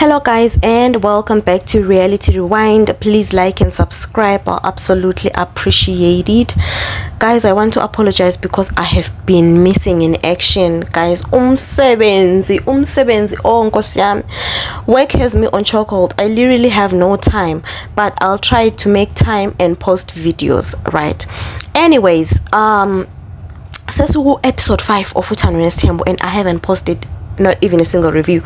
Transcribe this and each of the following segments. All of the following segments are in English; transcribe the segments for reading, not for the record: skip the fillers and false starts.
Hello guys, and welcome back to Reality Rewind. Please like and subscribe, I absolutely appreciate it. Guys, I want to apologize because I have been missing in action. Guys, umsebenzi, oh nkosi yami. Work has me on chokehold. I literally have no time, but I'll try to make time and post videos, right? Anyways, Sesuku episode 5 of Uthandwa Nesithembu, and I haven't posted not even a single review.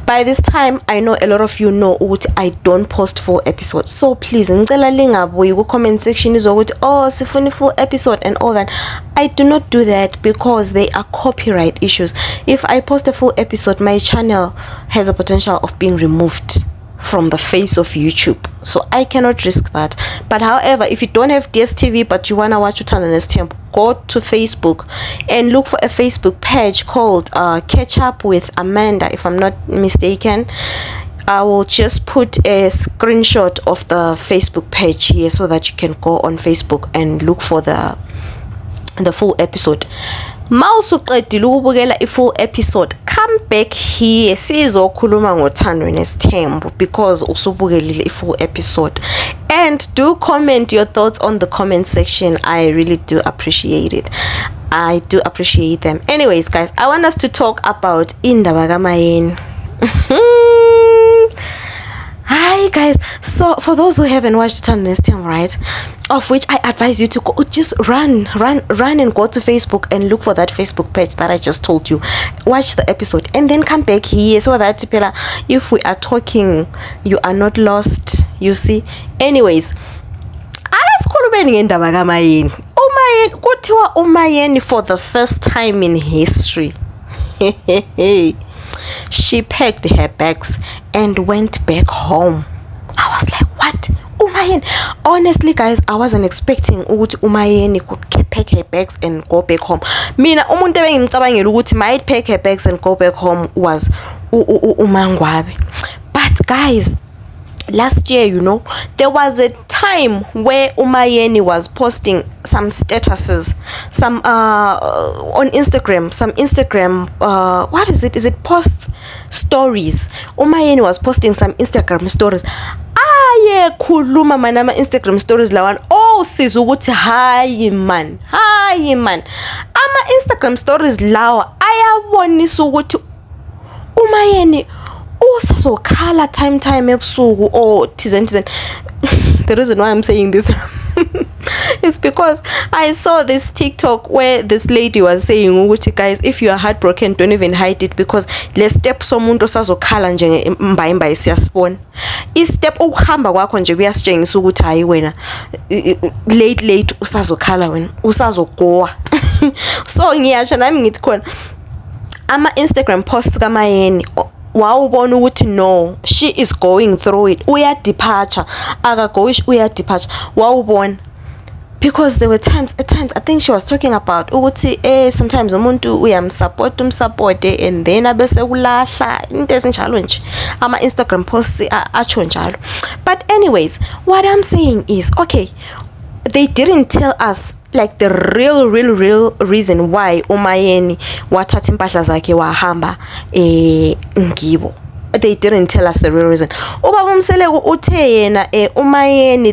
By this time, I know a lot of you know what I don't post full episodes. So please, ngicela lingabuyi ku comment section izokuthi oh sifuna full episode and all that. I do not do that because they are copyright issues. If I post a full episode, my channel has a potential of being removed from the face of YouTube, so I cannot risk that. But however, if you don't have DSTV but you wanna watch Uthandwa Nesithembu, go to Facebook and look for a Facebook page called Catch Up with Amanda, if I'm not mistaken. I will just put a screenshot of the Facebook page here so that you can go on Facebook and look for the full episode. Mawusuqedile ukubukela i-full episode, come back here sizokhuluma ngoThandwa Nesithembu because usubukelile i-full episode, and do comment your thoughts on the comment section. I really do appreciate it. I do appreciate them. Anyways guys, I want us to talk about Indaba kaMayeni. Hi guys, so for those who haven't watched Uthandwa Nesithembu, right, of which I advise you to go, just run and go to Facebook and look for that Facebook page that I just told you. Watch the episode and then come back here so that if we are talking, you are not lost, you see. Anyways, asikhulumeni ngendaba kaMayeni. uMayeni kuthiwa uMayeni for the first time in history she packed her bags and went back home. I was like, what? Umayeni? Honestly guys, I wasn't expecting ukuthi Umayeni could pack her bags and go back home. Mina umuntu ebengimcabangela ukuthi might pack her bags and go back home was uMangwabi. But guys, last year, you know, there was a time where Umayeni was posting some statuses, some on Instagram, what is it posts, stories. Umayeni was posting some Instagram stories. Khuluma manama Instagram stories lawan siza ukuthi hayi man ama Instagram stories lawa ayabonisa ukuthi Umayeni usazokhala time ebusuku or tizen. The reason why I'm saying this is because I saw this TikTok where this lady was saying ukuthi guys, if you are heartbroken, don't even hide it, because le step somuntu osazokhala nje mbayimbayi siyasibona. I step ukuhamba kwakho nje kuyasitshengisa ukuthi hayi wena late usazokhala wena usazogowa. So ngiyasho nami ngithi khona ama Instagram posts kaMayeni wawubona ukuthi no, she is going through it, departure akagoish departure, wawubona. Because there were times I think she was talking about ukuthi sometimes umuntu umsupport and then abese kulahla into ezinjalo nje, ama Instagram posts acho njalo. But anyways, what I'm saying is, okay, they didn't tell us like the real reason why Umayeni wathatha impahla zakhe wahamba ngibo. They didn't tell us the real reason. Ubaba uMseleku uthe yena Umayeni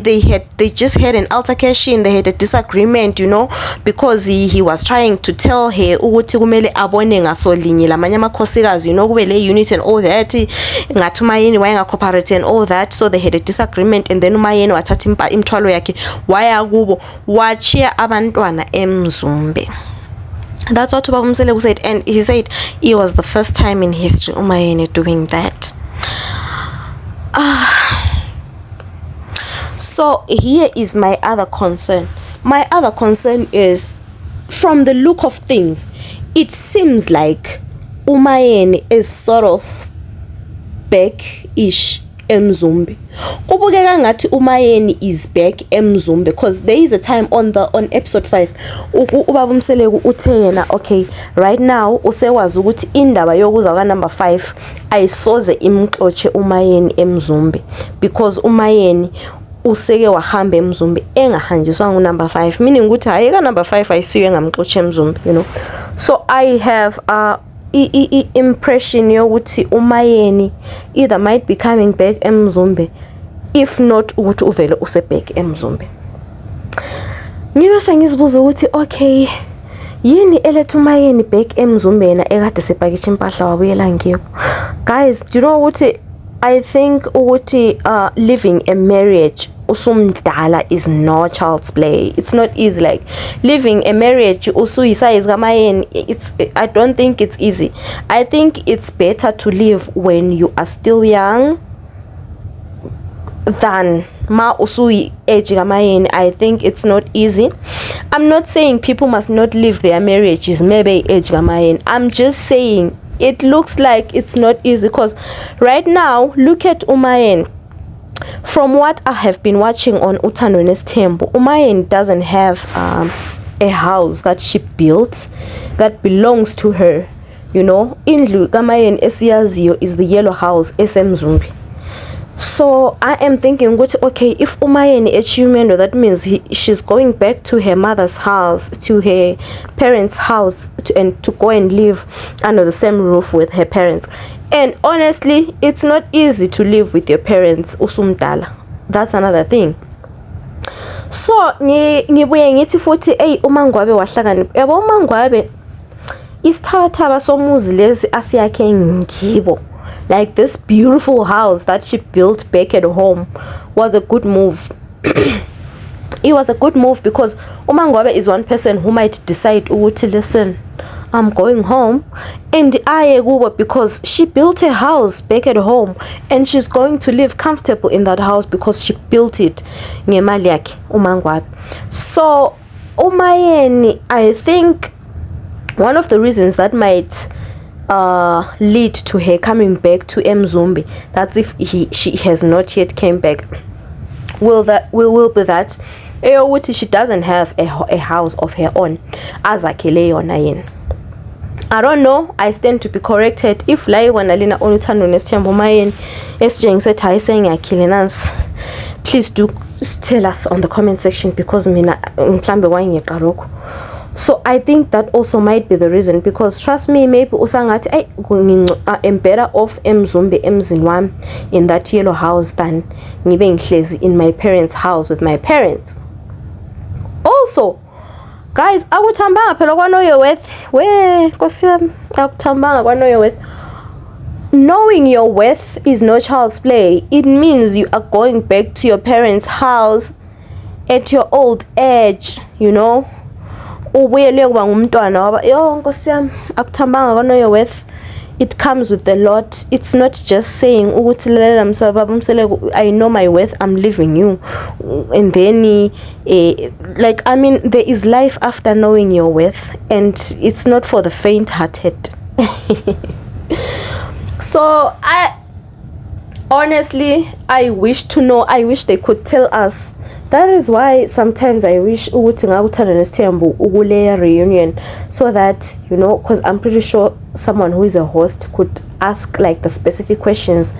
they just had an altercation, they had a disagreement, you know, because he was trying to tell her ukuthi kumele abone ngasolinye lamanye amakhosikazi, you know, kube le unit and all that, ngathi Umayeni wayanga cooperate and all that. So they had a disagreement, and then Umayeni wathatha imthwalo yakhe waya kubo wachiya abantwana eMzumbe. That's what Ubaba Mseleku said, and he said it was the first time in history Umayeni doing that. So here is my other concern. My other concern is, from the look of things, it seems like Umayeni is sort of back-ish eMzumbe. Kubukeka ngathi Umayeni is back eMzumbe, because there is a time on episode 5 Ubaba uMseleku uthe yena, okay, right now usewazi ukuthi indaba yokuza ka number 5 ayisoze imxotshe Umayeni eMzumbe, because Umayeni useke wahamba eMzumbe engahanjiswa ngo number 5, meaning ukuthi hayi ka number 5 ayisiwe ngamxotshe eMzumbe, you know. So I have impression yokuthi uMayeni either might be coming back eMzumbe, if not ukuthi uvele useback eMzumbe. Ngibe sengizibuza ukuthi okay, yini eletha uMayeni back eMzumbe yena ekade sepakisha impahla wabuyela ngiyo? Guys, do you know ukuthi I think ukuthi living a marriage usumdala is no child's play. It's not easy. Like living a marriage usuyisize kaMayeni, I don't think it's easy. I think it's better to live when you are still young than ma usuyi age kaMayeni. I think it's not easy. I'm not saying people must not live their marriages maybe age kaMayeni. I'm just saying it looks like it's not easy, because right now look at uMayeni. From what I have been watching on Uthando Nesthembu, uMayeni doesn't have a house that she built that belongs to her. You know, indlu kaMayeni esiyaziyo is the yellow house esemzumbi. So I am thinking, okay, if uMayeni achievement, that means she's going back to her mother's house, to her parents' house, to go and live under the same roof with her parents. And honestly, it's not easy to live with your parents usumdala. That's another thing. So ngibuye ngithi futhi uMangwabe wahlakanipha. Yabo uMangwabe isithathaba somuzi lezi asiyakhe ngibo. Like this beautiful house that she built back at home was a good move. It was a good move because uMangwabe is one person who might decide to listen, I'm going home, and aye kubo because she built a house back at home and she's going to live comfortable in that house because she built it ngemali yakhe uMangwabe. So uMayeni, I think one of the reasons that might lead to her coming back to eMzumbe, that's if she has not yet came back, will be that she doesn't have a house of her own azakhele yona yena. I don't know, I stand to be corrected if la yona lena Uthando Nesthembu uMayeni esijengise hayi sengiyakhile nansi. Please do tell us on the comment section, because mina mhlambe kwangiyeqa lokho. So I think that also might be the reason, because trust me, maybe usangathi I'm better off eMzumbe emzini wami in that yellow house than ngibe ngihlezi in my parents' house with my parents. Also, guys, akuthambanga phela kwaNow Your Worth. Nkosi yami, akuthambanga kwaNow Your Worth. Knowing your worth is no child's play. It means you are going back to your parents' house at your old age, you know. Ubuyele kuba ngumntwana waba nkosi yami, akuthambanga kwaNow Your Worth. It comes with a lot. It's not just saying ukuthi lalela msele I know my worth, I'm leaving you, and then like, I mean, there is life after knowing your worth, and it's not for the faint-hearted. So honestly, I wish they could tell us. That is why sometimes I wish ukuthi ngakuthanda Nesthembu ukuleya reunion, so that, you know, because I'm pretty sure someone who is a host could ask like the specific questions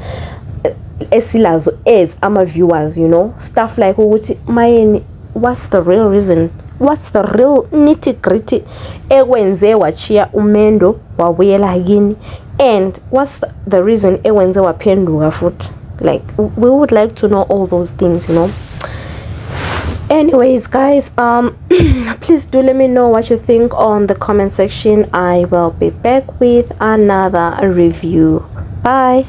esilazo as ama viewers, you know, stuff like ukuthi Mayeni, what's the real reason, what's the real nitty-gritty ekwenze wachiya umendo wabuyela kini, and what's the reason ekwenze waphenduka futhi. Like, we would like to know all those things, you know. Anyways, guys, please do let me know what you think on the comment section. I will be back with another review. Bye.